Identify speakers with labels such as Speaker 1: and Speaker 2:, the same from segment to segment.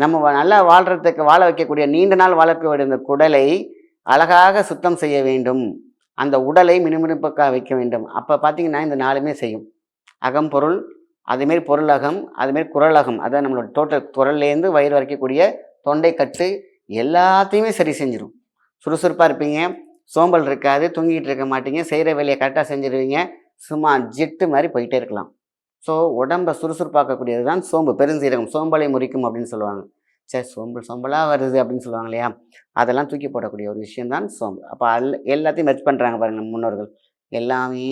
Speaker 1: நம்ம நல்லா வாழ்றதுக்கு வாழ வைக்கக்கூடிய நீண்ட நாள் வளர்க்கக்கூடிய இந்த குடலை அழகாக சுத்தம் செய்ய வேண்டும். அந்த உடலை மினுமினுப்பாக வைக்க வேண்டும். அப்போ பார்த்தீங்கன்னா இந்த 4மே செய்யும். அகம்பொருள், அதுமாரி பொருளகம், அதுமாரி குறளகம். அதான் நம்மளோட டோட்டல் குரல்லேருந்து வயிறு வரைக்கக்கூடிய தொண்டை கட்டு எல்லாத்தையுமே சரி செஞ்சிடும். சுறுசுறுப்பாக இருப்பீங்க, சோம்பல் இருக்காது, தூங்கிட்டு இருக்க மாட்டீங்க, செய்கிற வேலையை கரெக்டாக செஞ்சுருவீங்க, சும்மா ஜிட்டு மாதிரி போயிட்டே இருக்கலாம். ஸோ உடம்பை சுறுசுறுப்பாக்கக்கூடியது தான் சோம்பு, பெருஞ்சீரகம். சோம்பலை முறிக்கும் அப்படின்னு சொல்லுவாங்க. சரி, சோம்பலாக வருது அப்படின்னு சொல்லுவாங்க இல்லையா, அதெல்லாம் தூக்கி போடக்கூடிய ஒரு விஷயம்தான் சோம்பு. அப்போ எல்லாத்தையும் மெர்ஜ் பண்ணுறாங்க பாருங்கள் நம்ம முன்னோர்கள். எல்லாமே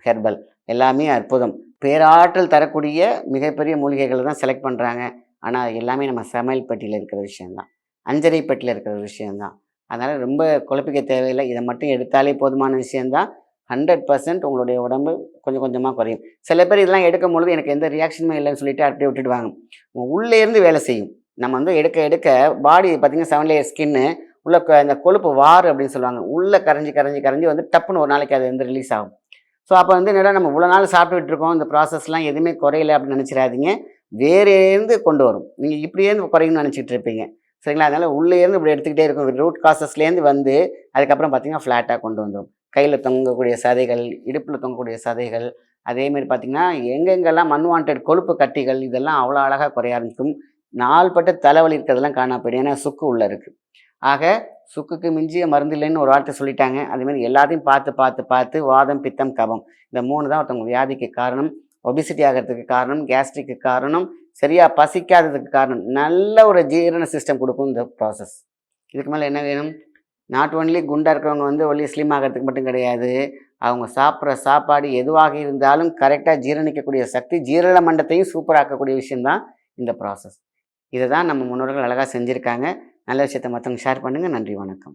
Speaker 1: ஹெர்பல், எல்லாமே அற்புதம், பேராற்றல் தரக்கூடிய மிகப்பெரிய மூலிகைகளை தான் செலக்ட் பண்ணுறாங்க. ஆனால் எல்லாமே நம்ம சமையல் பெட்டியில் இருக்கிற விஷயந்தான், அஞ்சரை பெட்டியில் இருக்கிற விஷயந்தான். அதனால் ரொம்ப குழப்பிக்க தேவையில்லை. இதை மட்டும் எடுத்தாலே போதுமான விஷயந்தான். 100% உங்களுடைய உடம்பு கொஞ்சம் கொஞ்சமாக குறையும். சில பேர் இதெல்லாம் எடுக்கும் பொழுது எனக்கு எந்த ரியாக்ஷனுமே இல்லைன்னு சொல்லிட்டு அப்படியே விட்டுடுவாங்க. உள்ளே இருந்து வேலை செய்யும். நம்ம வந்து எடுக்க எடுக்க பாடி பார்த்தீங்கன்னா 7 லேயர் ஸ்கின்னு உள்ள அந்த கொழுப்பு வார் அப்படின்னு சொல்லுவாங்க. உள்ளே கரைஞ்சி கரைஞ்சி கரைஞ்சி வந்து டப்புன்னு ஒரு நாளைக்கு அது வந்து ரிலீஸ் ஆகும். ஸோ அப்போ வந்து என்னடா நம்ம இவ்வளோ நாள் சாப்பிட்டுட்டு இருக்கோம், இந்த ப்ராசஸ்லாம் எதுவுமே குறையல அப்படின்னு நினச்சிடாதீங்க. வேறேருந்து கொண்டு வரும். நீங்கள் இப்படியேருந்து குறையும்னு நினச்சிட்டு இருப்பீங்க. சரிங்களா? அதனால் உள்ளேருந்து இப்படி எடுத்துக்கிட்டே இருக்கும். ரூட் காசஸ்லேருந்து வந்து அதுக்கப்புறம் பார்த்தீங்கன்னா ஃப்ளாட்டாக கொண்டு வந்துடும். கையில் தொங்கக்கூடிய சதைகள், இடுப்பில் தொங்கக்கூடிய சதைகள், அதேமாரி பார்த்திங்கன்னா எங்கெங்கெல்லாம் அன்வான்டட் கொழுப்பு கட்டிகள் இதெல்லாம் அவ்வளோ அழகாக குறைய ஆரம்பிக்கும். நாள்பட்ட தலைவலி இருக்கிறதெல்லாம் காணா போயிடும். ஏன்னா சுக்கு உள்ளே இருக்குது. ஆக சுக்குக்கு மிஞ்சிய மருந்து இல்லைன்னு ஒரு வார்த்தை சொல்லிட்டாங்க. அதுமாரி எல்லாத்தையும் பார்த்து பார்த்து பார்த்து வாதம், பித்தம், கபம் இந்த 3 தான் ஒருத்தவங்க வியாதிக்கு காரணம். ஒபிசிட்டி ஆகிறதுக்கு காரணம், கேஸ்ட்ரிக்கு காரணம், சரியாக பசிக்காததுக்கு காரணம். நல்ல ஒரு ஜீரண சிஸ்டம் கொடுக்கும் இந்த ப்ராசஸ். இதுக்கு மேலே என்ன வேணும்? நாட் ஒன்லி குண்டாக இருக்கிறவங்க வந்து ஒன்லி ஸ்லிம் ஆகிறதுக்கு மட்டும் கிடையாது. அவங்க சாப்பிட்ற சாப்பாடு எதுவாக இருந்தாலும் கரெக்டாக ஜீரணிக்கக்கூடிய சக்தி, ஜீரண மண்டலத்தையும் சூப்பராக்கக்கூடிய விஷயந்தான் இந்த ப்ராசஸ். இதை தான் நம்ம முன்னோர்கள் அழகாக செஞ்சுருக்காங்க. நல்ல விஷயத்தை மற்றவங்க ஷேர் பண்ணுங்கள். நன்றி, வணக்கம்.